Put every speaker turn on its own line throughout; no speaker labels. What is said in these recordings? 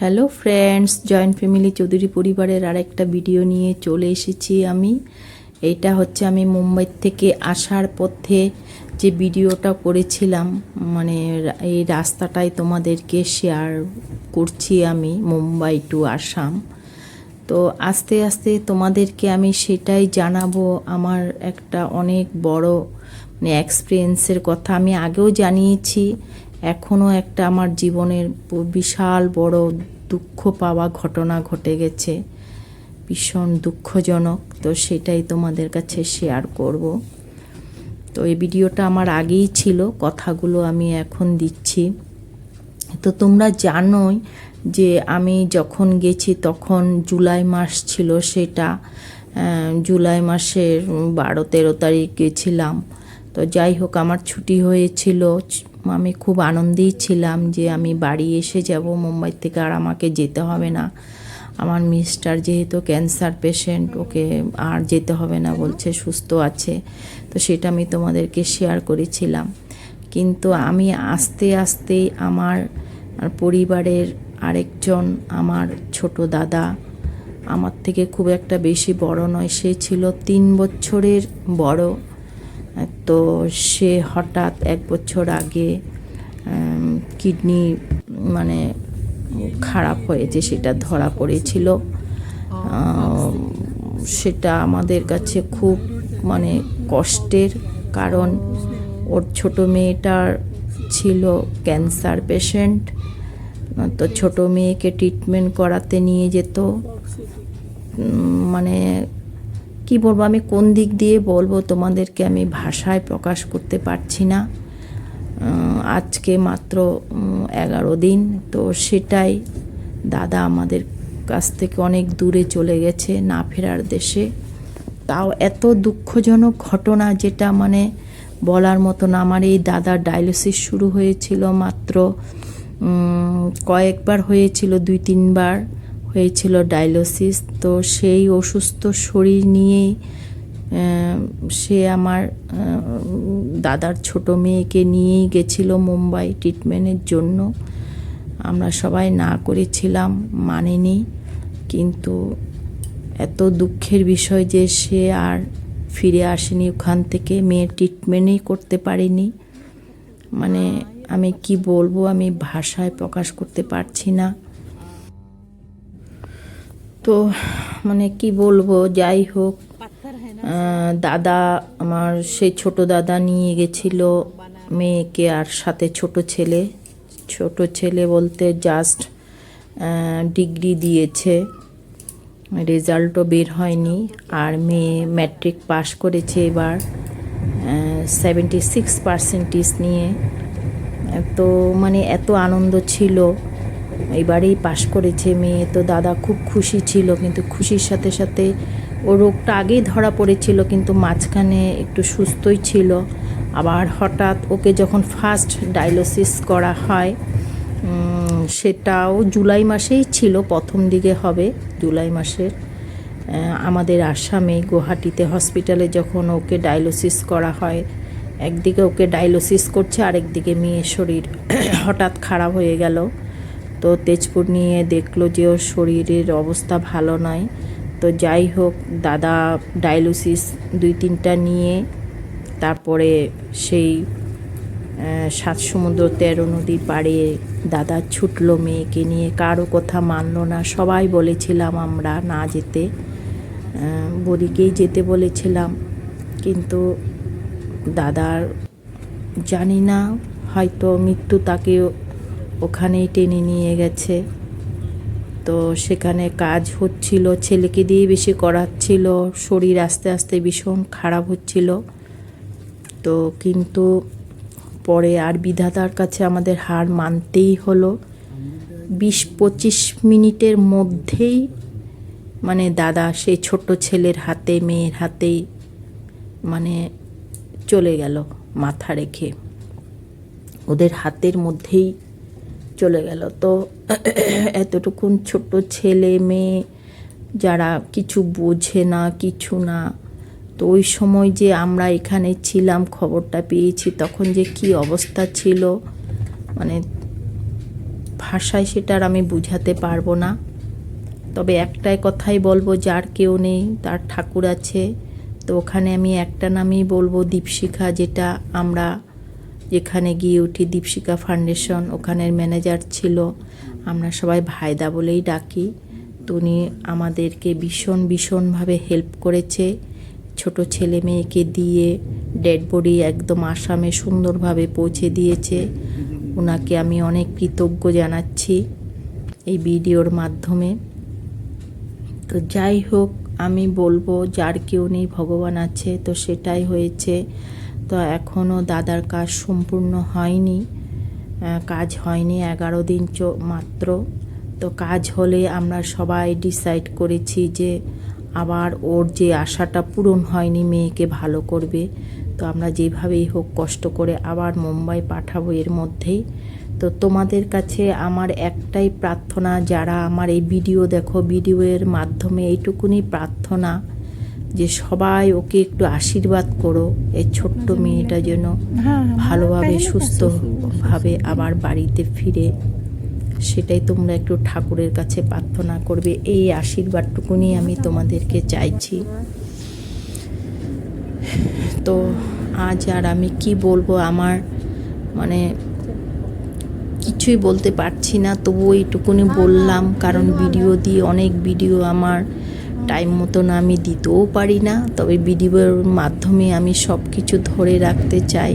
Hello friends, joint family Chowdhury পরিবারের আরেকটা video নিয়ে চলে এসেছি আমি। এইটা হচ্ছে আমি মুম্বাই থেকে আসার পথে যে ভিডিওটা করেছিলাম, মানে এই রাস্তাটাই তোমাদেরকে শেয়ার করছি আমি, মুম্বাই টু আসাম। তো আস্তে আস্তে তোমাদেরকে আমি সেটাই জানাবো। আমার একটা অনেক বড় মানে এক্সপিরিয়েন্সের কথা আমি আগেও জানিয়েছি, এখনও একটা আমার জীবনের বিশাল বড় দুঃখ পাওয়া ঘটনা ঘটে গেছে, ভীষণ দুঃখজনক। তো সেটাই তোমাদের কাছে শেয়ার করব। তো এই ভিডিওটা আমার আগেই ছিল, কথাগুলো আমি এখন দিচ্ছি। তো তোমরা জানোই যে আমি যখন গেছি তখন জুলাই মাস ছিল, সেটা জুলাই মাসের 12-13 তারিখ গেছিলাম। তো যাই হোক, আমার ছুটি হয়েছিল, আমি খুব আনন্দেই ছিলাম যে আমি বাড়ি এসে যাব মুম্বাই থেকে, আর আমাকে যেতে হবে না। আমার মিস্টার যেহেতু ক্যান্সার পেশেন্ট, ওকে আর যেতে হবে না বলছে, সুস্থ আছে। তো সেটা আমি তোমাদেরকে শেয়ার করেছিলাম। কিন্তু আমি আস্তে আস্তে আমার পরিবারের আরেকজন, আমার ছোট দাদা, আমার থেকে খুব একটা বেশি বড় নয়, সে ছিল 3 বছরের বড়। তো সে হঠাৎ 1 বছর আগে কিডনি মানে খারাপ হয়েছে, সেটা ধরা পড়েছিল। সেটা আমাদের কাছে খুব মানে কষ্টের, কারণ ওর ছোট মেয়েটার ছিল ক্যান্সার পেশেন্ট। তো ছোট মেয়েকে ট্রিটমেন্ট করাতে নিয়ে যেত। মানে কি বলবো, আমি কোন দিক দিয়ে বলবো তোমাদেরকে, আমি ভাষায় প্রকাশ করতে পারছি না। আজকে মাত্র 11 দিন। তো সেটাই, দাদা আমাদের কাছ থেকে অনেক দূরে চলে গেছে, না ফেরার দেশে। তাও এত দুঃখজনক ঘটনা যেটা মানে বলার মতো না। আমার এই দাদার ডায়ালিসিস শুরু হয়েছিল মাত্র কয়েকবার হয়েছিল, 2-3 বার হয়েছিল ডায়ালিসিস। তো সেই অসুস্থ শরীর নিয়েই সে আমার দাদার ছোট মেয়েকে নিয়েই গেছিল মুম্বাই ট্রিটমেন্টের জন্য। আমরা সবাই না করেছিলাম, মানেনি। কিন্তু এত দুঃখের বিষয় যে সে আর ফিরে আসেনি ওখান থেকে, মেয়ের ট্রিটমেন্টই করতে পারেনি। মানে আমি কি বলবো, আমি ভাষায় প্রকাশ করতে পারছি না। তো মানে কি বলবো, যাই হোক, দাদা আমার সেই ছোট দাদা নিয়ে গেছিল মেয়েকে, আর সাথে ছোট ছেলে বলতে জাস্ট ডিগ্রি দিয়েছে, রেজাল্টও বের হয়নি। আর মেয়ে ম্যাট্রিক পাস করেছে এবার 76% নিয়ে। তো মানে এত আনন্দ ছিল, এবারেই পাশ করেছে মেয়ে। তো দাদা খুব খুশি ছিল, কিন্তু খুশির সাথে সাথে ও রোগটা আগেই ধরা পড়েছিল, কিন্তু মাঝখানে একটু সুস্থই ছিল। আবার হঠাৎ ওকে যখন ফার্স্ট ডায়ালিসিস করা হয়, সেটাও জুলাই মাসেই ছিল, প্রথম দিকে হবে জুলাই মাসের। আমাদের আসামে গুয়াহাটিতে হসপিটালে যখন ওকে ডায়ালিসিস করা হয়, একদিকে ওকে ডায়ালিসিস করছে, আরেকদিকে মেয়ের শরীর হঠাৎ খারাপ হয়ে গেল। তো তেজপুর নিয়ে দেখলো যে ওর শরীরের অবস্থা ভালো নয়। তো যাই হোক, দাদা ডায়ালিসিস 2-3টা নিয়ে তারপরে সেই 7 সমুদ্র 13 নদী পাড়ে দাদা ছুটলো মেয়েকে নিয়ে, কারো কথা মানলো না। সবাই বলেছিলাম আমরা না যেতে, বদিকেই যেতে বলেছিলাম, কিন্তু দাদার জানি না, হয়তো মৃত্যু তাকে ওখানেই টেনে নিয়ে গেছে। তো সেখানে কাজ হচ্ছিল, ছেলেকে দিয়ে বেশি করাচ্ছিল, শরীর আস্তে আস্তে ভীষণ খারাপ হচ্ছিল। তো কিন্তু পরে আর বিধাতার কাছে আমাদের হার মানতেই হলো। 20-25 মিনিটের মধ্যেই মানে দাদা সেই ছোট্ট ছেলের হাতে, মেয়ের হাতেই মানে চলে গেল, মাথা রেখে ওদের হাতের মধ্যেই চলে গেল। তো এতটুকুন ছোট্ট ছেলে মেয়ে যারা কিছু বোঝে না, কিছু না। তো ওই সময় যে আমরা এখানে ছিলাম, খবরটা পেয়েছি, তখন যে কি অবস্থা ছিল মানে ভাষায় সেটা আর আমি বুঝাতে পারবো না। তবে একটাই কথাই বলবো, যার কেউ নেই তার ঠাকুর আছে। তো ওখানে আমি একটা নামই বলবো, দীপশিখা, যেটা আমরা যেখানে গিয়ে উঠি, দীপশিখা ফাউন্ডেশন, ওখানের ম্যানেজার ছিল, আমরা সবাই ভাইদা বলেই ডাকি। তো উনি আমাদেরকে ভীষণভাবে হেল্প করেছে। ছোট ছেলে মেয়েকে দিয়ে ডেড বডি একদম আসামে সুন্দরভাবে পৌঁছে দিয়েছে। ওনাকে আমি অনেক কৃতজ্ঞ জানাচ্ছি এই ভিডিওর মাধ্যমে। তো যাই হোক, আমি বলবো যার কেউ নেই ভগবান আছে, তো সেটাই হয়েছে। তো এখনও দাদার কাজ সম্পূর্ণ হয়নি, কাজ হয়নি, 11 দিন মাত্র। তো কাজ হলে আমরা সবাই ডিসাইড করেছি যে আবার ওর যে আশাটা পূরণ হয়নি, মেয়েকে ভালো করবে, তো আমরা যেভাবেই হোক কষ্ট করে আবার মুম্বাই পাঠাবো এর মধ্যেই। তো তোমাদের কাছে আমার একটাই প্রার্থনা, যারা আমার এই ভিডিও দেখো, ভিডিওর মাধ্যমে এইটুকুনি প্রার্থনা যে সবাই ওকে একটু আশীর্বাদ করো, এই ছোট্ট মেয়েটা যেন ভালোভাবে সুস্থভাবে আবার বাড়িতে ফিরে, সেটাই তোমরা একটু ঠাকুরের কাছে প্রার্থনা করবে। এই আশীর্বাদটুকুনি আমি তোমাদেরকে চাইছি। তো আজ আর আমি কি বলবো, আমার মানে কিছুই বলতে পারছি না, তবু এইটুকুনি বললাম, কারণ ভিডিও দিয়ে অনেক ভিডিও আমার টাইম মতন আমি দিতেও পারি না, তবে ভিডিওর মাধ্যমে আমি সব কিছু ধরে রাখতে চাই।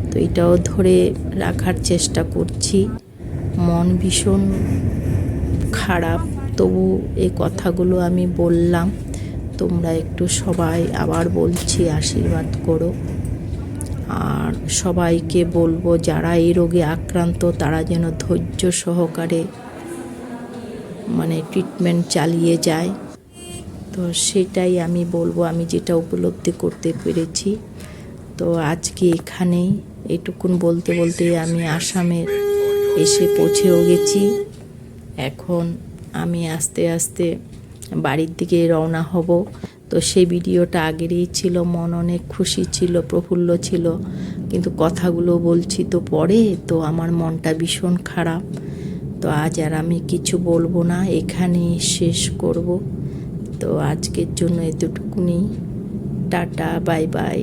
তো এটাও ধরে রাখার চেষ্টা করছি। মন ভীষণ খারাপ, তবু এই কথাগুলো আমি বললাম। তোমরা একটু সবাই, আবার বলছি, আশীর্বাদ করো। আর সবাইকে বলবো যারা এই রোগে আক্রান্ত, তারা যেন ধৈর্য সহকারে মানে ট্রিটমেন্ট চালিয়ে যায়। তো সেটাই আমি বলবো, আমি যেটা উপলব্ধি করতে পেরেছি। তো আজকে এখানেই এইটুকুন বলতে বলতে আমি আসামের এসে পৌঁছেও গেছি। এখন আমি আস্তে আস্তে বাড়ির দিকে রওনা হব। তো সেই ভিডিওটা আগেরই ছিল, মন অনেক খুশি ছিল, প্রফুল্ল ছিল, কিন্তু কথাগুলো বলছি তো পরে, তো আমার মনটা ভীষণ খারাপ। তো আজ আর আমি কিছু বলবো না, এখানেই শেষ করব। তো আজকের জন্য এতটুকুনি, টাটা, বাই বাই।